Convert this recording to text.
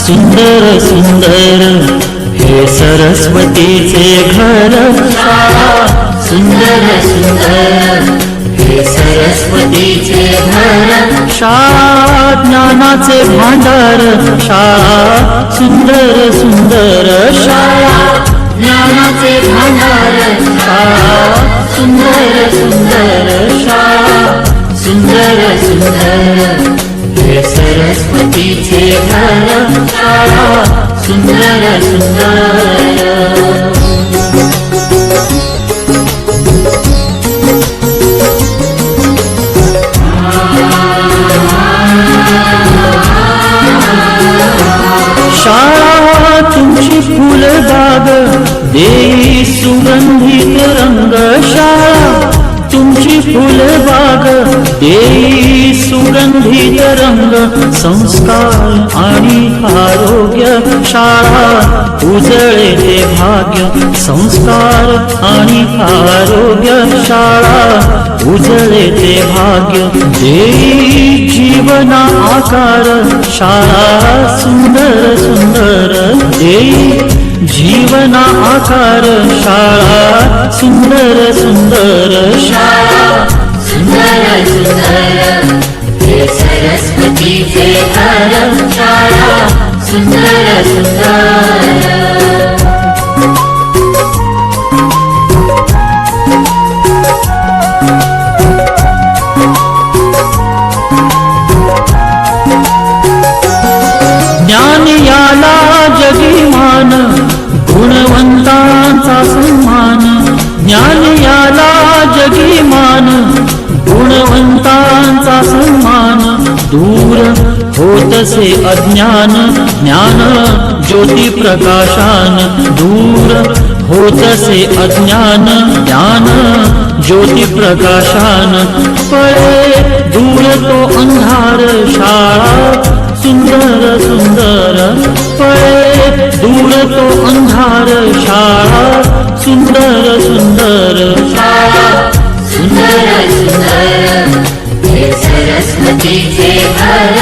सुंदर सुंदर हे सरस्वतीचे घर शाळा सुंदर सुंदर हे सरस्वतीचे घर शाळा ज्ञानाचे भांडार शाळा सुंदर सुंदर शाळा ज्ञानाचे भांडार शाळा सुंदर सुंदर शाळा सुंदर सुंदर हे सरस्वतीचे घर शाळा सुंदर सुंदर शाळा तुमची फुलबाग देई सुगंधित रंग शाळा तुमची फुलबाग देई सुगंधित रंग संस्कार आणि आरोग्य शाळा उजळे ते भाग्य संस्कार आणि आरोग्य शाळा उजळे ते भाग्य देई जीवना आकार शाळा सुंदर सुंदर देई जीवना आकार शाळा सुंदर सुंदर शाळा सुंदर सुंदर हे सरस्वतीचे घर शाळा सुंदर सुंदर ज्ञान याला जगीमान गुणवंतांचा सन्मान ज्ञान याला जगीमान गुणवंतांचा सन्मान दूर होतसे अज्ञान ज्ञान ज्योती प्रकाशान दूर होतसे अज्ञान ज्ञान ज्योती प्रकाशान पळे दूर तो अंधार शाळा सुंदर सुंदर पळे दूर तो अंधार शाळा सुंदर सुंदर शाळा सुंदर सुंदर हे सरस्वतीचे घर